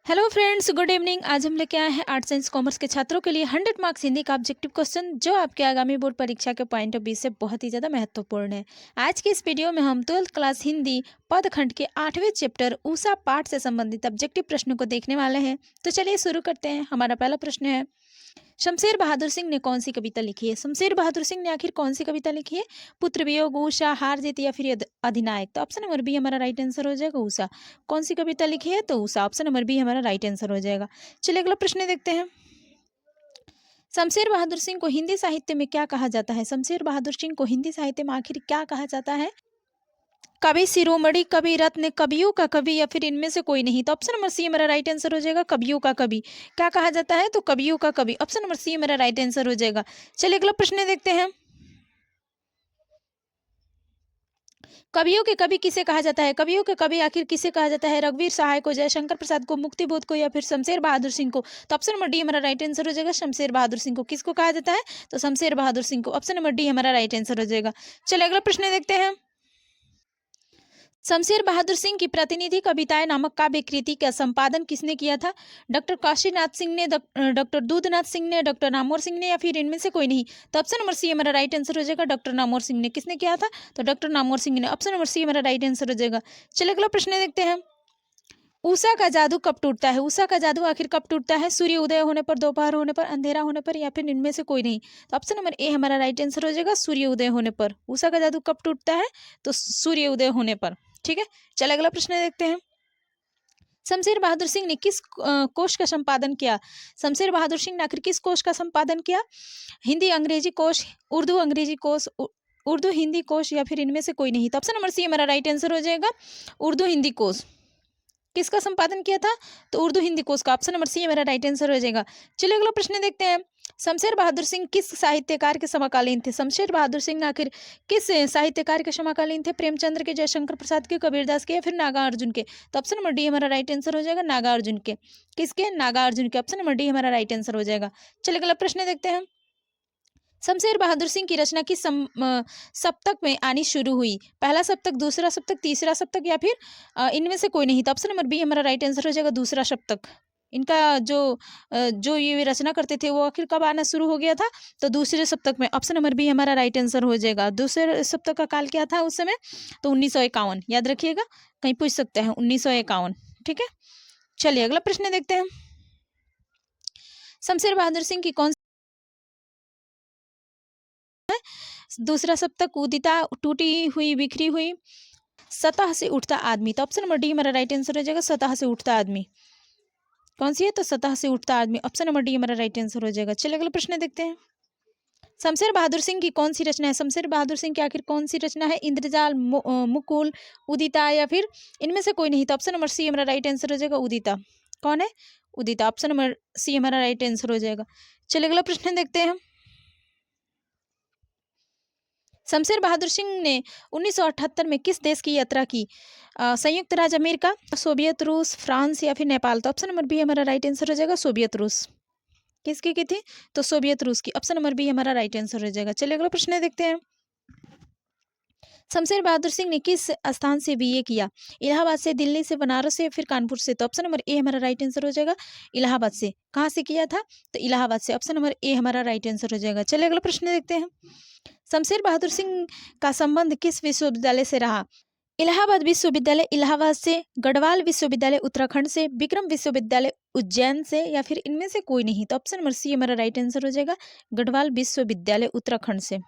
Hello friends, good evening. आज हम लेके आए हैं आर्ट साइंस कॉमर्स के छात्रों के लिए 100 मार्क्स हिंदी का ऑब्जेक्टिव क्वेश्चन, जो आपके आगामी बोर्ड परीक्षा के पॉइंट ऑफ व्यू से बहुत ही ज़्यादा महत्वपूर्ण है। आज की इस वीडियो में हम 12th क्लास हिंदी पदखंड के 8वें चैप्टर ऊषा पाठ से संबंधित ऑब्जेक्टिव प्रश्नों को देखने वाले हैं। तो चलिए शुरू करते हैं। हमारा पहला प्रश्न है, शमशेर बहादुर सिंह ने कौन सी कविता लिखी है? शमशेर बहादुर सिंह ने आखिर कौन सी कविता लिखी है? पुत्र वियोग, उषा, हार जीत या फिर अधिनायक? तो ऑप्शन नंबर बी हमारा राइट आंसर हो जाएगा, उषा। कौन सी कविता लिखी है? तो उषा। ऑप्शन नंबर बी हमारा राइट आंसर हो जाएगा। चलिए अगला प्रश्न देखते हैं। शमशेर बहादुर सिंह को हिंदी साहित्य में क्या कहा जाता है? शमशेर बहादुर सिंह को हिंदी साहित्य में आखिर क्या कहा जाता है? कवि शिरोमणि, कवि रत्न, कवियों का कवि या फिर इनमें से कोई नहीं? तो ऑप्शन नंबर सी हमारा राइट आंसर हो जाएगा, कवियों का कवि। क्या कहा जाता है? तो कवियों का कवि। ऑप्शन नंबर सी हमारा राइट आंसर हो जाएगा। चलिए अगला प्रश्न देखते हैं। कवियों के कवि किसे कहा जाता है? कवियों के कवि आखिर किसे कहा जाता है? रघुवीर सहाय को, जयशंकर प्रसाद को, मुक्तिबोध को या फिर शमशेर बहादुर सिंह को? तो ऑप्शन नंबर डी हमारा राइट आंसर हो जाएगा, शमशेर बहादुर सिंह को। किसको कहा जाता है? तो शमशेर बहादुर सिंह को। ऑप्शन नंबर डी हमारा राइट आंसर हो जाएगा। चलिए अगला प्रश्न देखते हैं। शमशेर बहादुर सिंह की प्रतिनिधि कविताएं नामक काव्य कृति का संपादन किसने किया था? डॉक्टर काशीनाथ सिंह ने, डॉक्टर दूधनाथ सिंह ने, डॉक्टर नामोर सिंह ने या फिर इनमें से कोई नहीं? तो ऑप्शन नंबर सी हमारा राइट आंसर हो जाएगा, डॉक्टर नामोर सिंह ने। किसने किया था? तो डॉक्टर नामोर सिंह ने। ऑप्शन नंबर सी हमारा राइट आंसर हो जाएगा। चलिए अगला प्रश्न देखते हैं। उषा का जादू कब टूटता है? उषा का जादू आखिर कब टूटता है? सूर्य उदय होने पर, दोपहर होने पर, अंधेरा होने पर या फिर इनमें से कोई नहीं? तो ऑप्शन नंबर ए हमारा राइट आंसर हो जाएगा, सूर्य उदय होने पर। उषा का जादू कब टूटता है? तो सूर्य उदय होने पर। ठीक है, चलिए अगला प्रश्न देखते हैं। शमशेर बहादुर सिंह ने किस कोश का संपादन किया? शमशेर बहादुर सिंह ने आखिर किस कोश का संपादन किया? हिंदी अंग्रेजी कोश, उर्दू अंग्रेजी कोश, उर्दू हिंदी कोश या फिर इनमें से कोई नहीं? तो ऑप्शन नंबर सी हमारा राइट आंसर हो जाएगा, उर्दू हिंदी कोश। किसका संपादन किया था? तो उर्दू हिंदी कोश का। ऑप्शन नंबर सी मेरा राइट आंसर हो जाएगा। चलिए अगला प्रश्न देखते हैं। शमशेर बहादुर सिंह किस साहित्यकार के समकालीन थे? शमशेर बहादुर सिंह आखिर किस साहित्यकार के समकालीन थे? प्रेमचंद्र के, जयशंकर प्रसाद के, कबीरदास के या फिर नागार्जुन के? तो ऑप्शन नंबर डी हमारा राइट आंसर हो जाएगा, नागार्जुन के। किसके? नागार्जुन के। ऑप्शन नंबर डी हमारा राइट आंसर हो जाएगा। चलिए अगला प्रश्न देखते हैं। शमशेर बहादुर सिंह की रचना किस सप्तक में आनी शुरू हुई? पहला सप्तक, दूसरा सप्तक, तीसरा सप्तक या फिर इनमें से कोई नहीं? तो ऑप्शन नंबर बी हमारा राइट आंसर हो जाएगा, दूसरा सप्तक। इनका जो ये रचना करते थे वो आखिर कब आना शुरू हो गया था? तो दूसरे सप्तक में। ऑप्शन नंबर बी हमारा राइट आंसर हो जाएगा। दूसरे सप्तक का काल क्या था उस समय? तो 1951। याद रखिएगा, कहीं पूछ सकते हैं, 1951। ठीक है, चलिए अगला प्रश्न देखते हैं। शमशेर बहादुर सिंह की कौन दूसरा सप्तक? उदिता, टूटी हुई, बिखरी हुई, सतह से उठता आदमी। तो ऑप्शन नंबर डी हमारा राइट आंसर हो जाएगा, सतह से उठता आदमी। कौन सी है? तो सतह से उठता आदमी। ऑप्शन नंबर डी हमारा राइट आंसर हो जाएगा। चलिए अगला प्रश्न देखते हैं। शमशेर बहादुर सिंह की कौन सी रचना है? शमशेर बहादुर सिंह की आखिर कौन सी रचना है? इंद्रजाल, मुकुल, उदिता या फिर इनमें से कोई नहीं? तो ऑप्शन नंबर सी हमारा राइट आंसर हो जाएगा, उदिता। कौन है? उदिता। ऑप्शन नंबर सी हमारा राइट आंसर हो जाएगा। चलिए अगला प्रश्न देखते हैं। शमशेर बहादुर सिंह ने 1978 में किस देश की यात्रा की? संयुक्त राज्य अमेरिका, सोवियत रूस, फ्रांस या फिर नेपाल? तो ऑप्शन नंबर बी हमारा राइट आंसर हो जाएगा, सोवियत रूस। किसकी की थी? तो सोवियत रूस की। ऑप्शन नंबर बी हमारा राइट आंसर हो जाएगा। चलिए अगला प्रश्न देखते हैं। शमशेर बहादुर सिंह ने किस स्थान से बीए किया? इलाहाबाद से, दिल्ली से, बनारस से या फिर कानपुर से? तो ऑप्शन नंबर ए हमारा राइट आंसर हो जाएगा, इलाहाबाद से। कहाँ से किया था? तो इलाहाबाद से। ऑप्शन नंबर ए हमारा राइट आंसर हो जाएगा। चलिए अगला प्रश्न देखते हैं। शमशेर बहादुर सिंह का संबंध किस विश्वविद्यालय से रहा? इलाहाबाद विश्वविद्यालय इलाहाबाद से, गढ़वाल विश्वविद्यालय उत्तराखंड से, विक्रम विश्वविद्यालय उज्जैन से या फिर इनमें से कोई नहीं? तो ऑप्शन नंबर सी हमारा राइट आंसर हो जाएगा, गढ़वाल विश्वविद्यालय उत्तराखंड से।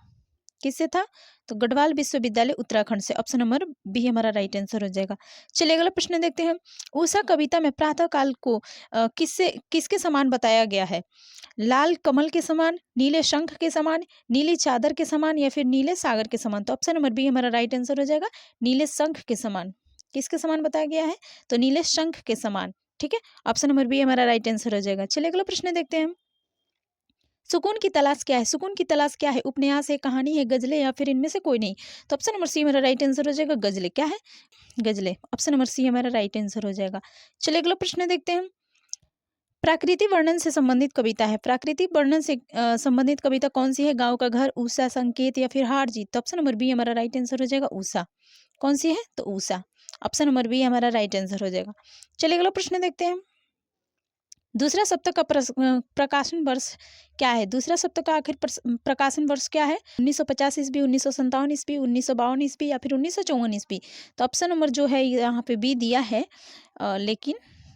किससे था? तो गढ़वाल विश्वविद्यालय उत्तराखंड से। ऑप्शन नंबर बी हमारा राइट आंसर हो जाएगा। चलिए अगला प्रश्न देखते हैं। उषा कविता में प्रातः काल को किसके समान बताया गया है? लाल कमल के समान, नीले शंख के समान, नीली चादर के समान या फिर नीले सागर के समान? तो ऑप्शन नंबर बी हमारा राइट आंसर हो जाएगा, नीले शंख के समान। किसके समान बताया गया है? तो नीले शंख के समान। ठीक है, ऑप्शन नंबर बी हमारा राइट आंसर हो जाएगा। चलिए अगला प्रश्न देखते हैं। सुकून की तलाश क्या है? सुकून की तलाश क्या है? उपन्यास है, कहानी है, गजलें या फिर इनमें से कोई नहीं? तो ऑप्शन नंबर सी हमारा राइट आंसर हो जाएगा, गजलें। क्या है? गजलें। ऑप्शन नंबर सी हमारा राइट आंसर हो जाएगा। चलिए अगला प्रश्न देखते हैं। प्राकृतिक वर्णन से संबंधित कविता है। प्राकृतिक वर्णन से संबंधित कविता कौन सी है? गांव का घर, उषा, संकेत या फिर हार जीत? तो ऑप्शन नंबर बी हमारा राइट आंसर हो जाएगा, उषा। कौन सी है? तो उषा। ऑप्शन नंबर बी हमारा राइट आंसर हो जाएगा। चलिए अगला प्रश्न देखते हैं। दूसरा सप्तक का प्रकाशन वर्ष क्या है? दूसरा सप्तक का आखिर प्रकाशन वर्ष क्या है? 1950 ईस्वी, 1957 ईस्वी, 1952 ईस्वी या फिर 1954 ईस्वी। तो ऑप्शन नंबर जो है यहाँ पे बी दिया है, लेकिन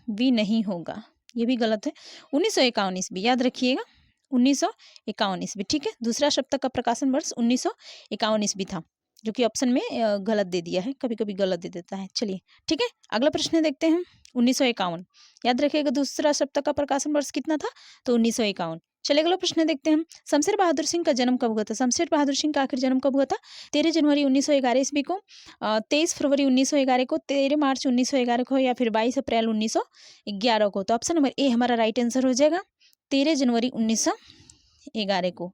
बी नहीं होगा, ये भी गलत है। 1951 ईस्वी, याद रखिएगा, 1951 ईस्वी। ठीक है, दूसरा सप्तक का प्रकाशन वर्ष 1951 ईस्वी था, जो कि ऑप्शन में गलत दे दिया है, कभी कभी गलत दे देता है। चलिए ठीक है, अगला प्रश्न देखते हैं। 1951, याद रखिएगा दूसरा सप्तक का प्रकाशन वर्ष कितना था? तो 1951। चलिए अगला प्रश्न देखते हैं। शमशेर बहादुर सिंह का जन्म कब हुआ था? शमशेर बहादुर सिंह का आखिर जन्म कब हुआ था? 13 जनवरी 1911 ईस्वी को, 23 फरवरी 1911 को, 13 मार्च 1911 को, या फिर 22 अप्रैल 1911 को। तो ऑप्शन नंबर ए हमारा राइट आंसर हो जाएगा, 13 जनवरी 1911 को।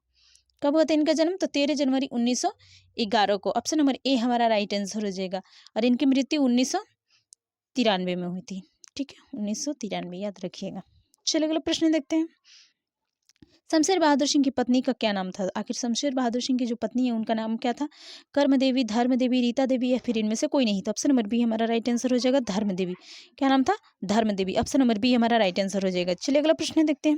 कब हुआ था इनका जन्म? तो 13 जनवरी 1911 को। ऑप्शन नंबर ए हमारा राइट आंसर हो जाएगा। और इनकी मृत्यु 1993 में हुई थी। ठीक है, 1993, याद रखिएगा। चलिए अगला प्रश्न देखते हैं। शमशेर बहादुर सिंह की पत्नी का क्या नाम था? आखिर शमशेर बहादुर सिंह की जो पत्नी है उनका नाम क्या था? कर्म देवी, धर्म देवी, रीता देवी, या फिर इनमें से कोई नहीं। तो ऑप्शन नंबर बी हमारा राइट आंसर हो जाएगा, धर्म देवी। क्या नाम था? धर्म देवी। ऑप्शन नंबर बी हमारा राइट आंसर हो जाएगा। चलिए अगला प्रश्न देखते हैं।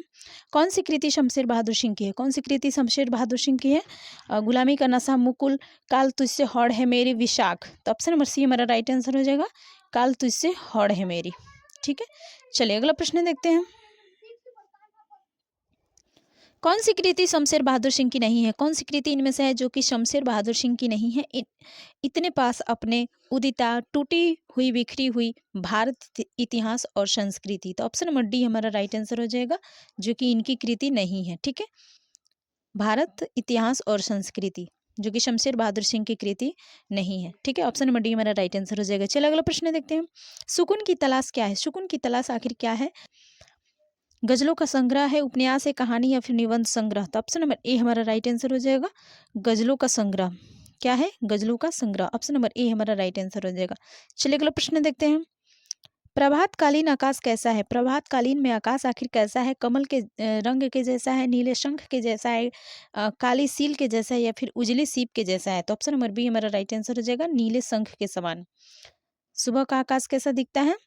कौन सी कृति शमशेर बहादुर सिंह की है? कौन सी कृति शमशेर बहादुर सिंह की है? गुलामी का नशा, मुकुल, काल तुझसे हौड़ है मेरी, विशाख। तो ऑप्शन नंबर सी हमारा राइट आंसर हो जाएगा, काल तुझसे हौड़ है मेरी। ठीक है, चलिए अगला प्रश्न देखते हैं। कौन सी कृति शमशेर बहादुर सिंह की नहीं है? कौन सी कृति इनमें से है जो कि शमशेर बहादुर सिंह की नहीं है? इतने पास अपने उदिता, टूटी हुई बिखरी हुई, भारत इतिहास और संस्कृति। तो ऑप्शन नंबर डी हमारा राइट आंसर हो जाएगा, जो कि इनकी कृति नहीं है। ठीक है, भारत इतिहास और संस्कृति, जो कि शमशेर बहादुर सिंह की कृति नहीं है। ठीक है, ऑप्शन नंबर डी हमारा राइट आंसर हो जाएगा। चलिए अगला प्रश्न देखते हैं। सुकून की तलाश क्या है? सुकून की तलाश आखिर क्या है? गजलों का संग्रह है, उपन्यास है, कहानी या फिर निबंध संग्रह। तो ऑप्शन नंबर ए हमारा राइट आंसर हो जाएगा, गजलों का संग्रह। क्या है? गजलों का संग्रह। ऑप्शन नंबर ए हमारा राइट आंसर हो जाएगा। चलिए अगला प्रश्न देखते हैं। प्रभातकालीन आकाश कैसा है? प्रभातकालीन में आकाश आखिर कैसा है? कमल के रंग के जैसा है, नीले शंख के जैसा है, काली सील के जैसा है, या फिर उजली सीप के जैसा है? तो ऑप्शन नंबर बी हमारा राइट आंसर हो जाएगा, नीले शंख के समान। सुबह का आकाश कैसा दिखता है?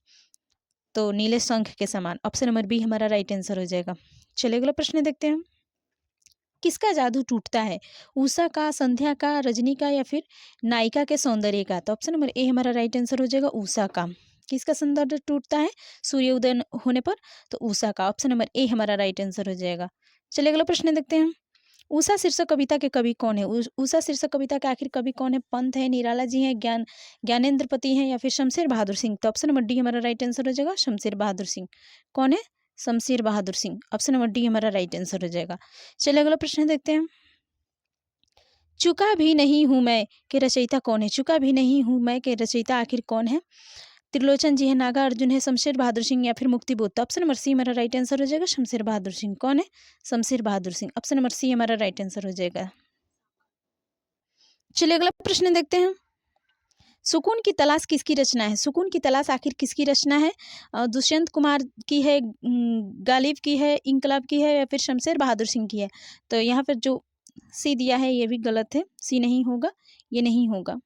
तो नीले शंख के समान। ऑप्शन नंबर बी हमारा राइट आंसर हो जाएगा। चलिए अगला प्रश्न देखते हैं। किसका जादू टूटता है? उषा का, संध्या का, रजनी का, या फिर नायिका के सौंदर्य का? तो ऑप्शन नंबर ए हमारा राइट आंसर हो जाएगा, उषा का। किसका सौंदर्य टूटता है सूर्य उदय होने पर? तो उषा का। ऑप्शन नंबर ए हमारा राइट आंसर हो जाएगा। चलिए अगला प्रश्न देखते हैं। उषा शीर्षक कविता के कवि कौन है? उषा शीर्षक कविता के आखिर कवि कौन है? पंत है, निराला जी हैं, ज्ञानेंद्रपति हैं, या फिर शमशेर बहादुर सिंह? तो ऑप्शन नंबर डी हमारा राइट आंसर हो जाएगा, शमशेर बहादुर सिंह। कौन है? Shamsher Bahadur Singh. Option number D हमारा राइट आंसर हो जाएगा। चलिए अगला प्रश्न देखते हैं। चुका भी नहीं हूं मैं के रचयिता कौन है? चुका भी नहीं हूं मैं के रचयिता आखिर कौन है? त्रिलोचन जी है, नागा अर्जुन है, शमशेर बहादुर सिंह, या फिर मुक्तिबोध? तो ऑप्शन नंबर सी हमारा राइट आंसर हो जाएगा, शमशेर बहादुर सिंह। कौन है? Shamsher Bahadur Singh. Option number C हमारा राइट आंसर हो जाएगा। चलिए अगला प्रश्न देखते हैं। सुकून की तलाश किसकी रचना है? सुकून की तलाश आखिर किसकी रचना है? दुष्यंत कुमार की है, गालिब की है, इंकलाब की है, या फिर शमशेर बहादुर सिंह की है? तो यहाँ पर जो सी दिया है ये भी गलत है, सी नहीं होगा, ये नहीं होगा।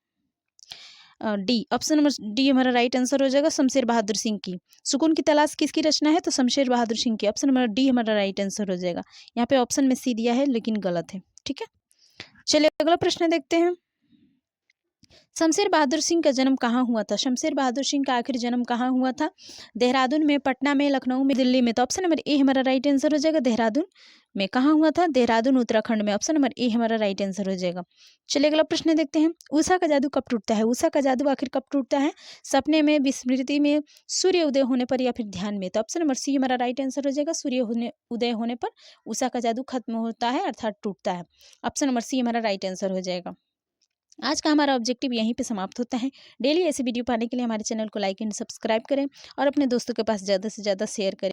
डी, ऑप्शन नंबर डी हमारा राइट आंसर हो जाएगा, शमशेर बहादुर सिंह की। सुकून की तलाश किसकी रचना है? तो शमशेर बहादुर सिंह की। ऑप्शन नंबर डी हमारा राइट आंसर हो जाएगा। यहाँ पे ऑप्शन में सी दिया है लेकिन गलत है। ठीक है, चलिए अगला प्रश्न देखते हैं। शमशेर बहादुर सिंह का जन्म कहाँ हुआ था? शमशेर बहादुर सिंह का आखिर जन्म कहाँ हुआ था? देहरादून में, पटना में, लखनऊ में, दिल्ली में? तो ऑप्शन नंबर ए हमारा राइट आंसर हो जाएगा, देहरादून में। कहाँ हुआ था? देहरादून, उत्तराखंड में। ऑप्शन नंबर ए हमारा राइट आंसर हो जाएगा। चलिए अगला प्रश्न देखते हैं। उषा का जादू कब टूटता है? उषा का जादू आखिर कब टूटता है? सपने में, विस्मृति में, सूर्य उदय होने पर, या फिर ध्यान में? तो ऑप्शन नंबर सी हमारा राइट आंसर हो जाएगा, सूर्य उदय होने पर उषा का जादू खत्म होता है, अर्थात टूटता है। ऑप्शन नंबर सी हमारा राइट आंसर हो जाएगा। आज का हमारा ऑब्जेक्टिव यहीं पे समाप्त होता है। डेली ऐसे वीडियो पाने के लिए हमारे चैनल को लाइक एंड सब्सक्राइब करें और अपने दोस्तों के पास ज़्यादा से ज़्यादा शेयर करें।